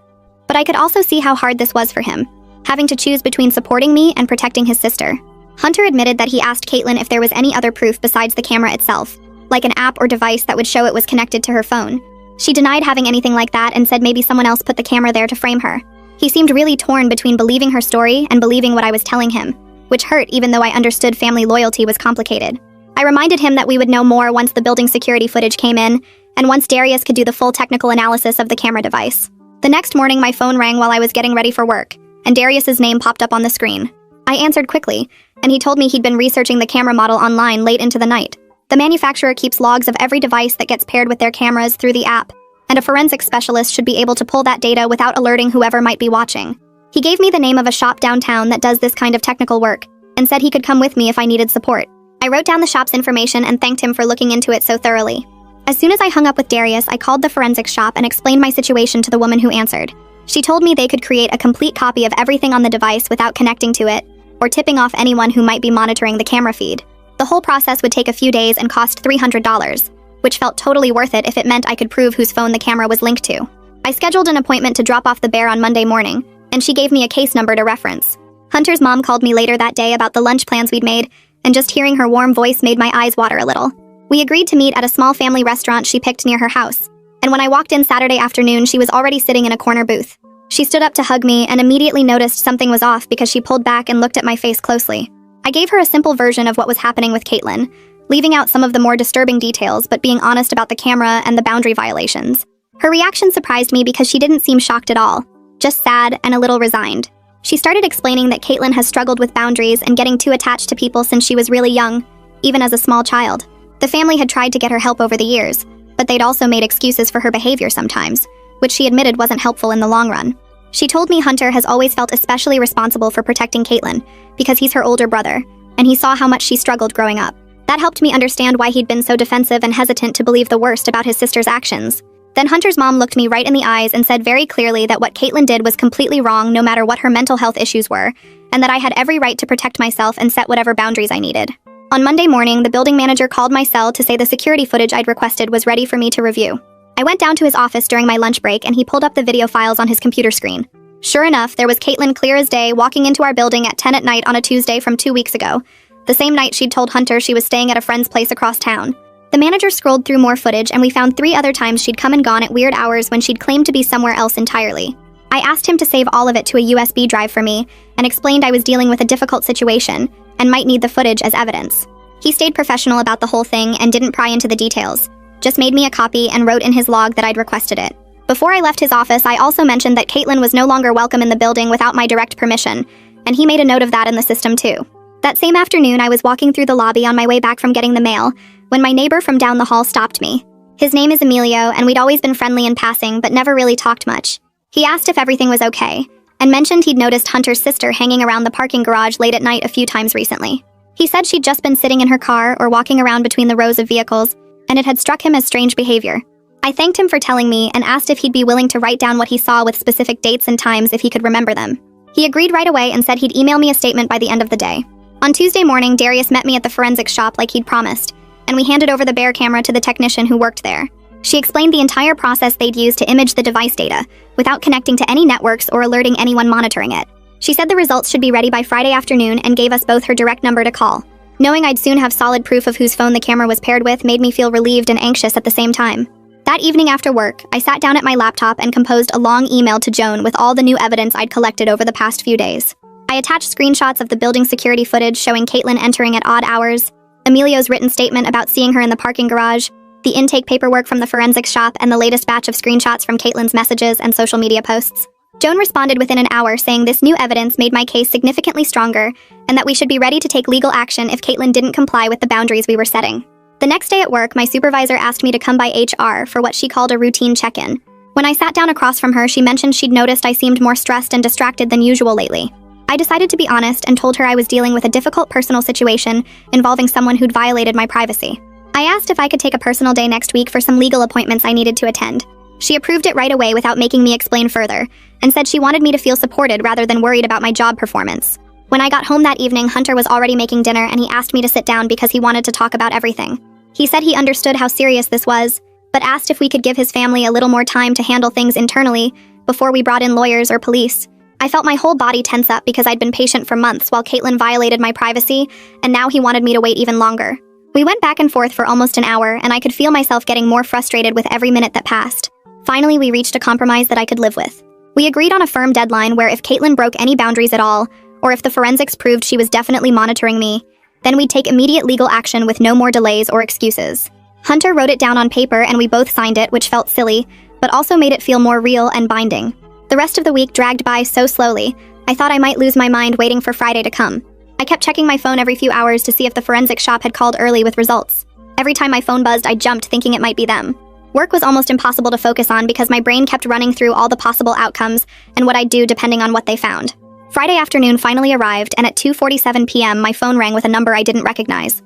But I could also see how hard this was for him, having to choose between supporting me and protecting his sister. Hunter admitted that he asked Caitlin if there was any other proof besides the camera itself, like an app or device that would show it was connected to her phone. She denied having anything like that and said maybe someone else put the camera there to frame her. He seemed really torn between believing her story and believing what I was telling him, which hurt even though I understood family loyalty was complicated. I reminded him that we would know more once the building security footage came in, and once Darius could do the full technical analysis of the camera device. The next morning, my phone rang while I was getting ready for work, and Darius's name popped up on the screen. I answered quickly, and he told me he'd been researching the camera model online late into the night. The manufacturer keeps logs of every device that gets paired with their cameras through the app, and a forensics specialist should be able to pull that data without alerting whoever might be watching. He gave me the name of a shop downtown that does this kind of technical work, and said he could come with me if I needed support. I wrote down the shop's information and thanked him for looking into it so thoroughly. As soon as I hung up with Darius, I called the forensics shop and explained my situation to the woman who answered. She told me they could create a complete copy of everything on the device without connecting to it, or tipping off anyone who might be monitoring the camera feed. The whole process would take a few days and cost $300, which felt totally worth it if it meant I could prove whose phone the camera was linked to. I scheduled an appointment to drop off the bear on Monday morning, and she gave me a case number to reference. Hunter's mom called me later that day about the lunch plans we'd made, and just hearing her warm voice made my eyes water a little. We agreed to meet at a small family restaurant she picked near her house, and when I walked in Saturday afternoon, she was already sitting in a corner booth. She stood up to hug me and immediately noticed something was off because she pulled back and looked at my face closely. I gave her a simple version of what was happening with Caitlin, leaving out some of the more disturbing details but being honest about the camera and the boundary violations. Her reaction surprised me because she didn't seem shocked at all, just sad and a little resigned. She started explaining that Caitlin has struggled with boundaries and getting too attached to people since she was really young, even as a small child. The family had tried to get her help over the years, but they'd also made excuses for her behavior sometimes, which she admitted wasn't helpful in the long run. She told me Hunter has always felt especially responsible for protecting Caitlin because he's her older brother, and he saw how much she struggled growing up. That helped me understand why he'd been so defensive and hesitant to believe the worst about his sister's actions. Then Hunter's mom looked me right in the eyes and said very clearly that what Caitlin did was completely wrong no matter what her mental health issues were, and that I had every right to protect myself and set whatever boundaries I needed. On Monday morning, the building manager called my cell to say the security footage I'd requested was ready for me to review. I went down to his office during my lunch break and he pulled up the video files on his computer screen. Sure enough, there was Caitlin clear as day walking into our building at 10 at night on a Tuesday from 2 weeks ago, the same night she'd told Hunter she was staying at a friend's place across town. The manager scrolled through more footage and we found 3 other times she'd come and gone at weird hours when she'd claimed to be somewhere else entirely. I asked him to save all of it to a USB drive for me and explained I was dealing with a difficult situation and might need the footage as evidence. He stayed professional about the whole thing and didn't pry into the details, just made me a copy and wrote in his log that I'd requested it. Before I left his office, I also mentioned that Caitlin was no longer welcome in the building without my direct permission, and he made a note of that in the system too. That same afternoon, I was walking through the lobby on my way back from getting the mail when my neighbor from down the hall stopped me. His name is Emilio, and we'd always been friendly in passing, but never really talked much. He asked if everything was okay, and mentioned he'd noticed Hunter's sister hanging around the parking garage late at night a few times recently. He said she'd just been sitting in her car or walking around between the rows of vehicles, and it had struck him as strange behavior. I thanked him for telling me and asked if he'd be willing to write down what he saw with specific dates and times if he could remember them. He agreed right away and said he'd email me a statement by the end of the day. On Tuesday morning, Darius met me at the forensics shop like he'd promised, and we handed over the bear camera to the technician who worked there. She explained the entire process they'd used to image the device data, without connecting to any networks or alerting anyone monitoring it. She said the results should be ready by Friday afternoon and gave us both her direct number to call. Knowing I'd soon have solid proof of whose phone the camera was paired with made me feel relieved and anxious at the same time. That evening after work, I sat down at my laptop and composed a long email to Joan with all the new evidence I'd collected over the past few days. I attached screenshots of the building security footage showing Caitlin entering at odd hours, Emilio's written statement about seeing her in the parking garage, the intake paperwork from the forensics shop, and the latest batch of screenshots from Caitlin's messages and social media posts. Joan responded within an hour saying this new evidence made my case significantly stronger and that we should be ready to take legal action if Caitlin didn't comply with the boundaries we were setting. The next day at work, my supervisor asked me to come by HR for what she called a routine check-in. When I sat down across from her, she mentioned she'd noticed I seemed more stressed and distracted than usual lately. I decided to be honest and told her I was dealing with a difficult personal situation involving someone who'd violated my privacy. I asked if I could take a personal day next week for some legal appointments I needed to attend. She approved it right away without making me explain further, and said she wanted me to feel supported rather than worried about my job performance. When I got home that evening, Hunter was already making dinner and he asked me to sit down because he wanted to talk about everything. He said he understood how serious this was, but asked if we could give his family a little more time to handle things internally before we brought in lawyers or police. I felt my whole body tense up because I'd been patient for months while Caitlin violated my privacy, and now he wanted me to wait even longer. We went back and forth for almost an hour, and I could feel myself getting more frustrated with every minute that passed. Finally, we reached a compromise that I could live with. We agreed on a firm deadline where if Caitlin broke any boundaries at all, or if the forensics proved she was definitely monitoring me, then we'd take immediate legal action with no more delays or excuses. Hunter wrote it down on paper and we both signed it, which felt silly, but also made it feel more real and binding. The rest of the week dragged by so slowly, I thought I might lose my mind waiting for Friday to come. I kept checking my phone every few hours to see if the forensics shop had called early with results. Every time my phone buzzed, I jumped thinking it might be them. Work was almost impossible to focus on because my brain kept running through all the possible outcomes and what I'd do depending on what they found. Friday afternoon finally arrived, and at 2:47 p.m. my phone rang with a number I didn't recognize.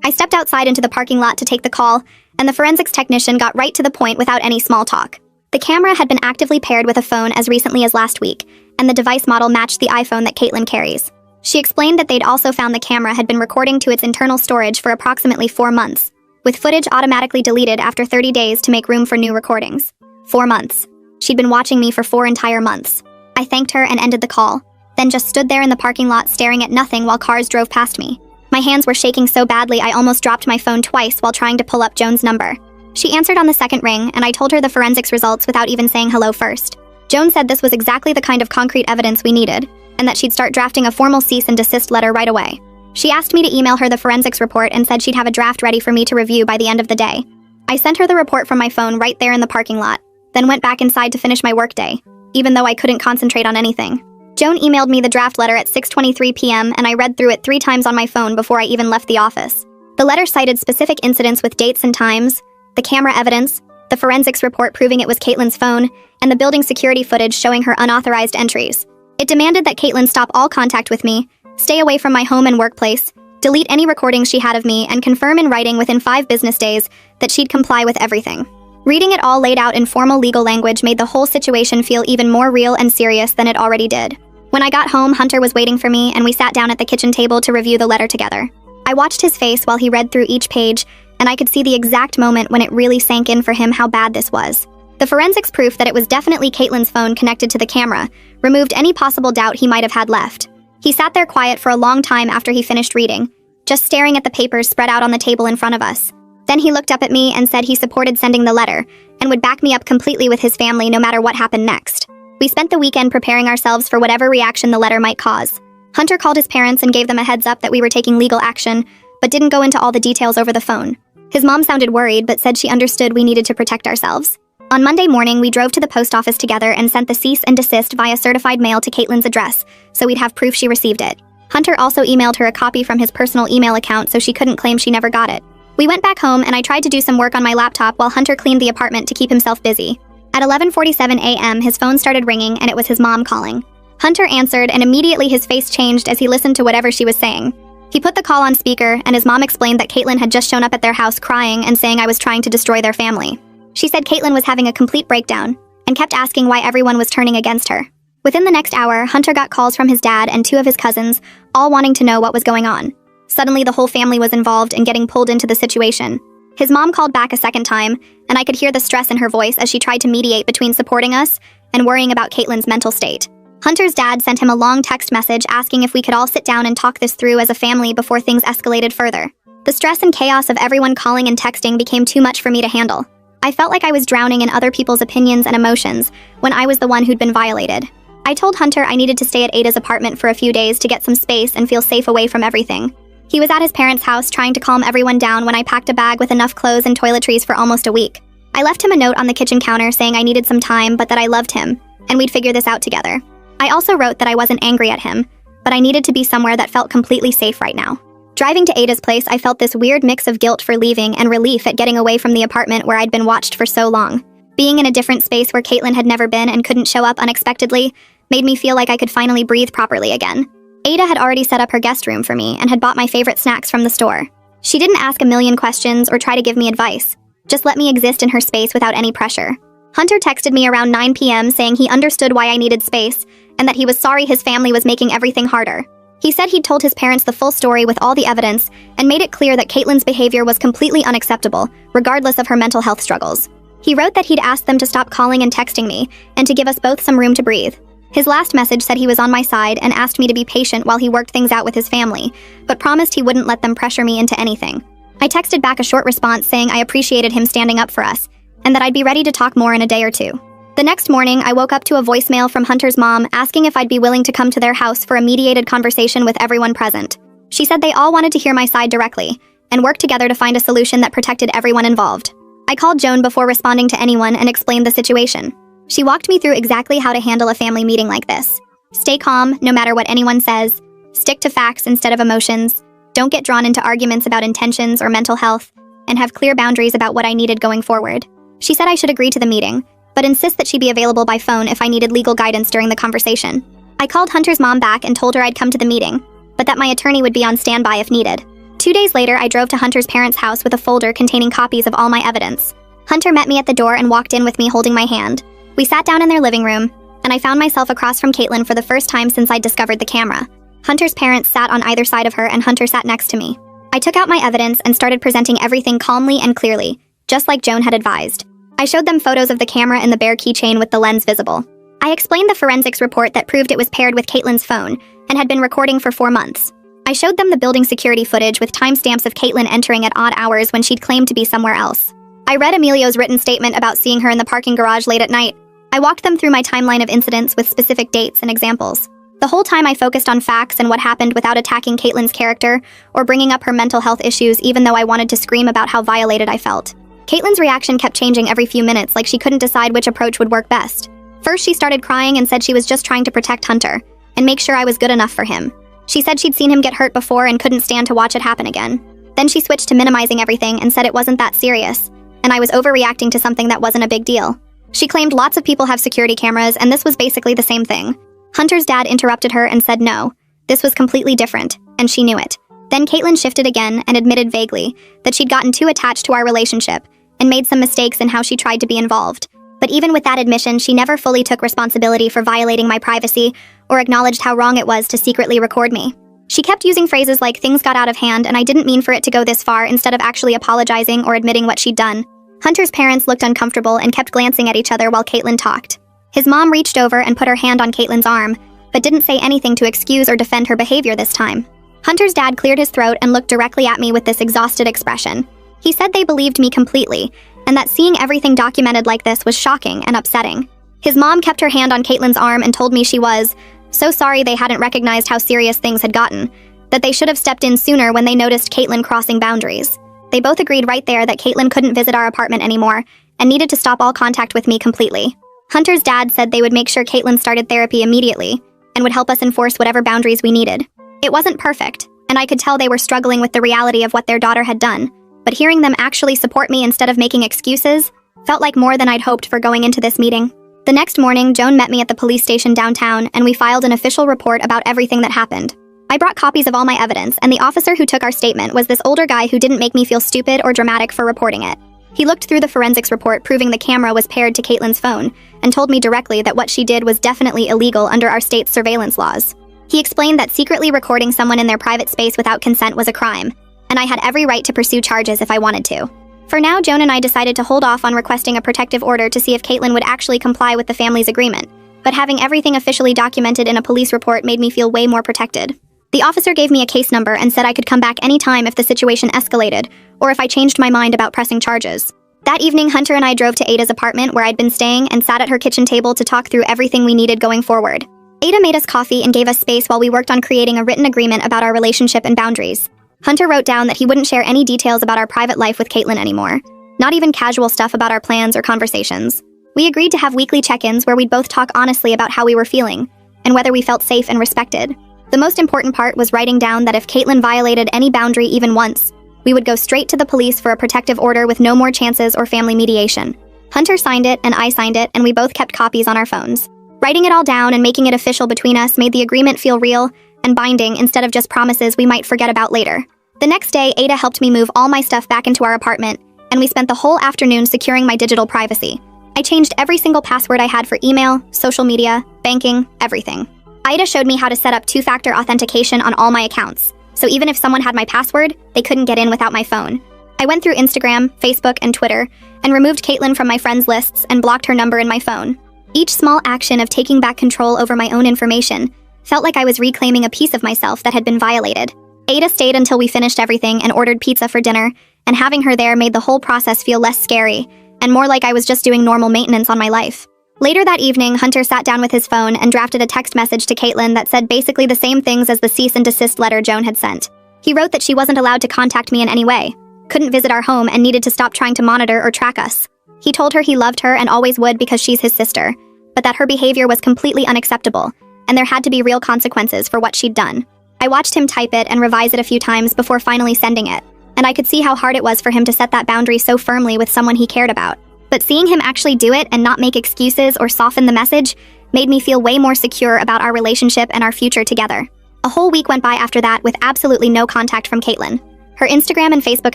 I stepped outside into the parking lot to take the call, and the forensics technician got right to the point without any small talk. The camera had been actively paired with a phone as recently as last week, and the device model matched the iPhone that Caitlin carries. She explained that they'd also found the camera had been recording to its internal storage for approximately 4 months, with footage automatically deleted after 30 days to make room for new recordings. 4 months. She'd been watching me for 4 entire months. I thanked her and ended the call, then just stood there in the parking lot staring at nothing while cars drove past me. My hands were shaking so badly I almost dropped my phone twice while trying to pull up Joan's number. She answered on the second ring, and I told her the forensics results without even saying hello first. Joan said this was exactly the kind of concrete evidence we needed, and that she'd start drafting a formal cease and desist letter right away. She asked me to email her the forensics report and said she'd have a draft ready for me to review by the end of the day. I sent her the report from my phone right there in the parking lot, then went back inside to finish my workday, even though I couldn't concentrate on anything. Joan emailed me the draft letter at 6:23 p.m. and I read through it 3 times on my phone before I even left the office. The letter cited specific incidents with dates and times, the camera evidence, the forensics report proving it was Caitlin's phone, and the building security footage showing her unauthorized entries. It demanded that Caitlin stop all contact with me, stay away from my home and workplace, delete any recordings she had of me, and confirm in writing within 5 business days that she'd comply with everything. Reading it all laid out in formal legal language made the whole situation feel even more real and serious than it already did. When I got home, Hunter was waiting for me, and we sat down at the kitchen table to review the letter together. I watched his face while he read through each page, and I could see the exact moment when it really sank in for him how bad this was. The forensics proof that it was definitely Caitlin's phone connected to the camera removed any possible doubt he might have had left. He sat there quiet for a long time after he finished reading, just staring at the papers spread out on the table in front of us. Then he looked up at me and said he supported sending the letter and would back me up completely with his family no matter what happened next. We spent the weekend preparing ourselves for whatever reaction the letter might cause. Hunter called his parents and gave them a heads up that we were taking legal action, but didn't go into all the details over the phone. His mom sounded worried, but said she understood we needed to protect ourselves. On Monday morning, we drove to the post office together and sent the cease and desist via certified mail to Caitlin's address, so we'd have proof she received it. Hunter also emailed her a copy from his personal email account so she couldn't claim she never got it. We went back home and I tried to do some work on my laptop while Hunter cleaned the apartment to keep himself busy. At 11:47 a.m., his phone started ringing and it was his mom calling. Hunter answered and immediately his face changed as he listened to whatever she was saying. He put the call on speaker and his mom explained that Caitlin had just shown up at their house crying and saying I was trying to destroy their family. She said Caitlin was having a complete breakdown and kept asking why everyone was turning against her. Within the next hour, Hunter got calls from his dad and 2 of his cousins, all wanting to know what was going on. Suddenly, the whole family was involved in getting pulled into the situation. His mom called back a second time, and I could hear the stress in her voice as she tried to mediate between supporting us and worrying about Caitlin's mental state. Hunter's dad sent him a long text message asking if we could all sit down and talk this through as a family before things escalated further. The stress and chaos of everyone calling and texting became too much for me to handle. I felt like I was drowning in other people's opinions and emotions when I was the one who'd been violated. I told Hunter I needed to stay at Ada's apartment for a few days to get some space and feel safe away from everything. He was at his parents' house trying to calm everyone down when I packed a bag with enough clothes and toiletries for almost a week. I left him a note on the kitchen counter saying I needed some time but that I loved him, and we'd figure this out together. I also wrote that I wasn't angry at him, but I needed to be somewhere that felt completely safe right now. Driving to Ada's place, I felt this weird mix of guilt for leaving and relief at getting away from the apartment where I'd been watched for so long. Being in a different space where Caitlin had never been and couldn't show up unexpectedly made me feel like I could finally breathe properly again. Ada had already set up her guest room for me and had bought my favorite snacks from the store. She didn't ask a million questions or try to give me advice, just let me exist in her space without any pressure. Hunter texted me around 9 p.m. saying he understood why I needed space and that he was sorry his family was making everything harder. He said he'd told his parents the full story with all the evidence and made it clear that Caitlin's behavior was completely unacceptable, regardless of her mental health struggles. He wrote that he'd asked them to stop calling and texting me and to give us both some room to breathe. His last message said he was on my side and asked me to be patient while he worked things out with his family, but promised he wouldn't let them pressure me into anything. I texted back a short response saying I appreciated him standing up for us and that I'd be ready to talk more in a day or two. The next morning, I woke up to a voicemail from Hunter's mom asking if I'd be willing to come to their house for a mediated conversation with everyone present. She said they all wanted to hear my side directly and work together to find a solution that protected everyone involved. I called Joan before responding to anyone and explained the situation. She walked me through exactly how to handle a family meeting like this. Stay calm, no matter what anyone says. Stick to facts instead of emotions. Don't get drawn into arguments about intentions or mental health, and have clear boundaries about what I needed going forward. She said I should agree to the meeting, but insist that she be available by phone if I needed legal guidance during the conversation. I called Hunter's mom back and told her I'd come to the meeting, but that my attorney would be on standby if needed. 2 days later, I drove to Hunter's parents' house with a folder containing copies of all my evidence. Hunter met me at the door and walked in with me holding my hand. We sat down in their living room, and I found myself across from Caitlin for the first time since I'd discovered the camera. Hunter's parents sat on either side of her and Hunter sat next to me. I took out my evidence and started presenting everything calmly and clearly, just like Joan had advised. I showed them photos of the camera and the bare keychain with the lens visible. I explained the forensics report that proved it was paired with Caitlin's phone and had been recording for 4 months. I showed them the building security footage with timestamps of Caitlin entering at odd hours when she'd claimed to be somewhere else. I read Emilio's written statement about seeing her in the parking garage late at night. I walked them through my timeline of incidents with specific dates and examples. The whole time I focused on facts and what happened without attacking Caitlin's character or bringing up her mental health issues even though I wanted to scream about how violated I felt. Caitlin's reaction kept changing every few minutes, like she couldn't decide which approach would work best. First, she started crying and said she was just trying to protect Hunter and make sure I was good enough for him. She said she'd seen him get hurt before and couldn't stand to watch it happen again. Then she switched to minimizing everything and said it wasn't that serious, and I was overreacting to something that wasn't a big deal. She claimed lots of people have security cameras, and this was basically the same thing. Hunter's dad interrupted her and said no, this was completely different, and she knew it. Then Caitlin shifted again and admitted vaguely that she'd gotten too attached to our relationship and made some mistakes in how she tried to be involved. But even with that admission, she never fully took responsibility for violating my privacy or acknowledged how wrong it was to secretly record me. She kept using phrases like things got out of hand and I didn't mean for it to go this far instead of actually apologizing or admitting what she'd done. Hunter's parents looked uncomfortable and kept glancing at each other while Caitlin talked. His mom reached over and put her hand on Caitlin's arm, but didn't say anything to excuse or defend her behavior this time. Hunter's dad cleared his throat and looked directly at me with this exhausted expression. He said they believed me completely, and that seeing everything documented like this was shocking and upsetting. His mom kept her hand on Caitlin's arm and told me she was so sorry they hadn't recognized how serious things had gotten, that they should have stepped in sooner when they noticed Caitlin crossing boundaries. They both agreed right there that Caitlin couldn't visit our apartment anymore and needed to stop all contact with me completely. Hunter's dad said they would make sure Caitlin started therapy immediately and would help us enforce whatever boundaries we needed. It wasn't perfect, and I could tell they were struggling with the reality of what their daughter had done, but hearing them actually support me instead of making excuses felt like more than I'd hoped for going into this meeting. The next morning, Joan met me at the police station downtown, and we filed an official report about everything that happened. I brought copies of all my evidence, and the officer who took our statement was this older guy who didn't make me feel stupid or dramatic for reporting it. He looked through the forensics report proving the camera was paired to Caitlin's phone, and told me directly that what she did was definitely illegal under our state's surveillance laws. He explained that secretly recording someone in their private space without consent was a crime, and I had every right to pursue charges if I wanted to. For now, Joan and I decided to hold off on requesting a protective order to see if Caitlin would actually comply with the family's agreement, but having everything officially documented in a police report made me feel way more protected. The officer gave me a case number and said I could come back anytime if the situation escalated, or if I changed my mind about pressing charges. That evening, Hunter and I drove to Ada's apartment where I'd been staying and sat at her kitchen table to talk through everything we needed going forward. Ada made us coffee and gave us space while we worked on creating a written agreement about our relationship and boundaries. Hunter wrote down that he wouldn't share any details about our private life with Caitlin anymore, not even casual stuff about our plans or conversations. We agreed to have weekly check-ins where we'd both talk honestly about how we were feeling and whether we felt safe and respected. The most important part was writing down that if Caitlin violated any boundary even once, we would go straight to the police for a protective order with no more chances or family mediation. Hunter signed it and I signed it, and we both kept copies on our phones. Writing it all down and making it official between us made the agreement feel real and binding instead of just promises we might forget about later. The next day, Ada helped me move all my stuff back into our apartment, and we spent the whole afternoon securing my digital privacy. I changed every single password I had for email, social media, banking, everything. Ida showed me how to set up two-factor authentication on all my accounts, so even if someone had my password, they couldn't get in without my phone. I went through Instagram, Facebook, and Twitter, and removed Caitlin from my friends' lists and blocked her number in my phone. Each small action of taking back control over my own information felt like I was reclaiming a piece of myself that had been violated. Ada stayed until we finished everything and ordered pizza for dinner, and having her there made the whole process feel less scary and more like I was just doing normal maintenance on my life. Later that evening, Hunter sat down with his phone and drafted a text message to Caitlin that said basically the same things as the cease and desist letter Joan had sent. He wrote that she wasn't allowed to contact me in any way, couldn't visit our home, and needed to stop trying to monitor or track us. He told her he loved her and always would because she's his sister, but that her behavior was completely unacceptable, and there had to be real consequences for what she'd done. I watched him type it and revise it a few times before finally sending it, and I could see how hard it was for him to set that boundary so firmly with someone he cared about. But seeing him actually do it and not make excuses or soften the message made me feel way more secure about our relationship and our future together. A whole week went by after that with absolutely no contact from Caitlin. Her Instagram and Facebook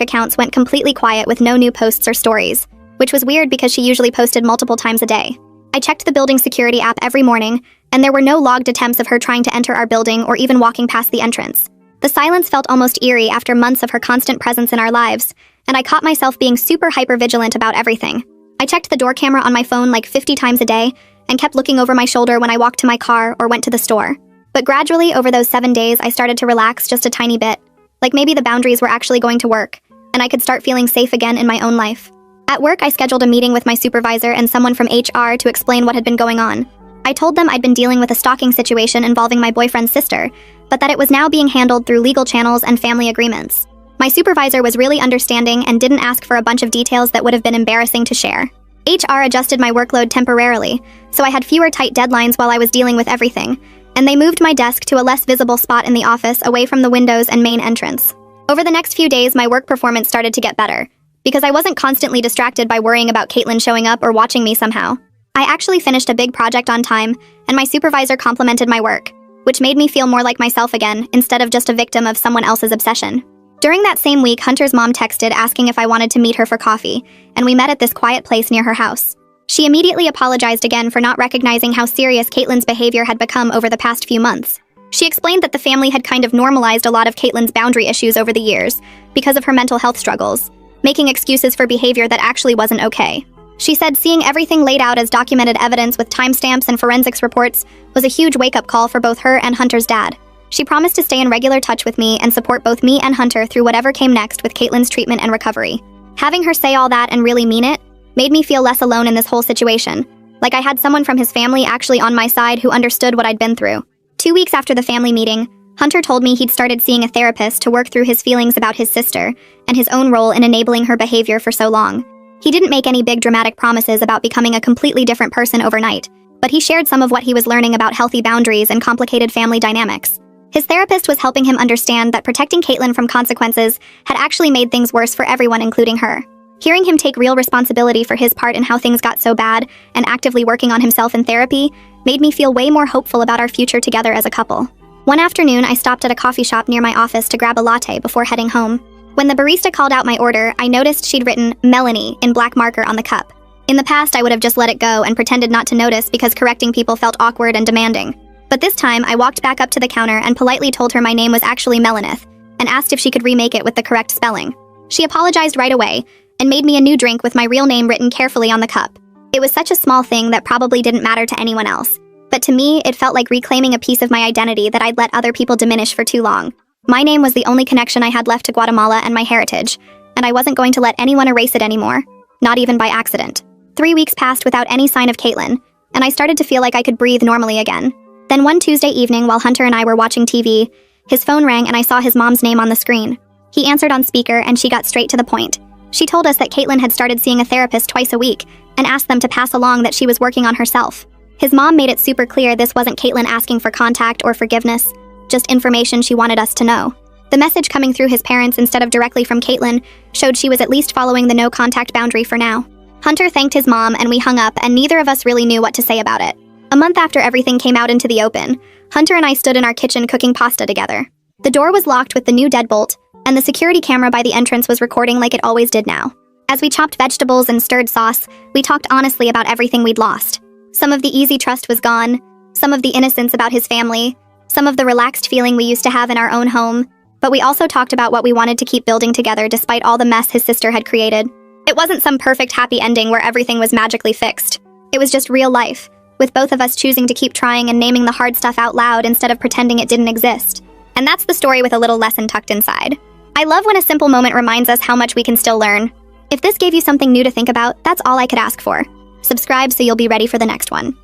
accounts went completely quiet with no new posts or stories, which was weird because she usually posted multiple times a day. I checked the building security app every morning, and there were no logged attempts of her trying to enter our building or even walking past the entrance. The silence felt almost eerie after months of her constant presence in our lives, and I caught myself being super hyper-vigilant about everything. I checked the door camera on my phone like 50 times a day and kept looking over my shoulder when I walked to my car or went to the store. But gradually, over those 7 days, I started to relax just a tiny bit, like maybe the boundaries were actually going to work, and I could start feeling safe again in my own life. At work, I scheduled a meeting with my supervisor and someone from HR to explain what had been going on. I told them I'd been dealing with a stalking situation involving my boyfriend's sister, but that it was now being handled through legal channels and family agreements. My supervisor was really understanding and didn't ask for a bunch of details that would have been embarrassing to share. HR adjusted my workload temporarily, so I had fewer tight deadlines while I was dealing with everything, and they moved my desk to a less visible spot in the office away from the windows and main entrance. Over the next few days, my work performance started to get better, because I wasn't constantly distracted by worrying about Caitlin showing up or watching me somehow. I actually finished a big project on time, and my supervisor complimented my work, which made me feel more like myself again instead of just a victim of someone else's obsession. During that same week, Hunter's mom texted asking if I wanted to meet her for coffee, and we met at this quiet place near her house. She immediately apologized again for not recognizing how serious Caitlin's behavior had become over the past few months. She explained that the family had kind of normalized a lot of Caitlin's boundary issues over the years because of her mental health struggles, making excuses for behavior that actually wasn't okay. She said seeing everything laid out as documented evidence with timestamps and forensics reports was a huge wake-up call for both her and Hunter's dad. She promised to stay in regular touch with me and support both me and Hunter through whatever came next with Caitlin's treatment and recovery. Having her say all that and really mean it made me feel less alone in this whole situation, like I had someone from his family actually on my side who understood what I'd been through. 2 weeks after the family meeting, Hunter told me he'd started seeing a therapist to work through his feelings about his sister and his own role in enabling her behavior for so long. He didn't make any big dramatic promises about becoming a completely different person overnight, but he shared some of what he was learning about healthy boundaries and complicated family dynamics. His therapist was helping him understand that protecting Caitlin from consequences had actually made things worse for everyone, including her. Hearing him take real responsibility for his part in how things got so bad and actively working on himself in therapy made me feel way more hopeful about our future together as a couple. One afternoon, I stopped at a coffee shop near my office to grab a latte before heading home. When the barista called out my order, I noticed she'd written Melanie in black marker on the cup. In the past, I would have just let it go and pretended not to notice because correcting people felt awkward and demanding. But this time, I walked back up to the counter and politely told her my name was actually Melanith, and asked if she could remake it with the correct spelling. She apologized right away, and made me a new drink with my real name written carefully on the cup. It was such a small thing that probably didn't matter to anyone else, but to me, it felt like reclaiming a piece of my identity that I'd let other people diminish for too long. My name was the only connection I had left to Guatemala and my heritage, and I wasn't going to let anyone erase it anymore, not even by accident. 3 weeks passed without any sign of Caitlin, and I started to feel like I could breathe normally again. Then one Tuesday evening, while Hunter and I were watching TV, his phone rang and I saw his mom's name on the screen. He answered on speaker and she got straight to the point. She told us that Caitlin had started seeing a therapist twice a week and asked them to pass along that she was working on herself. His mom made it super clear this wasn't Caitlin asking for contact or forgiveness, just information she wanted us to know. The message coming through his parents instead of directly from Caitlin showed she was at least following the no contact boundary for now. Hunter thanked his mom and we hung up, and neither of us really knew what to say about it. A month after everything came out into the open, Hunter and I stood in our kitchen cooking pasta together. The door was locked with the new deadbolt, and the security camera by the entrance was recording like it always did now. As we chopped vegetables and stirred sauce, we talked honestly about everything we'd lost. Some of the easy trust was gone, some of the innocence about his family, some of the relaxed feeling we used to have in our own home, but we also talked about what we wanted to keep building together despite all the mess his sister had created. It wasn't some perfect happy ending where everything was magically fixed. It was just real life, with both of us choosing to keep trying and naming the hard stuff out loud instead of pretending it didn't exist. And that's the story with a little lesson tucked inside. I love when a simple moment reminds us how much we can still learn. If this gave you something new to think about, that's all I could ask for. Subscribe so you'll be ready for the next one.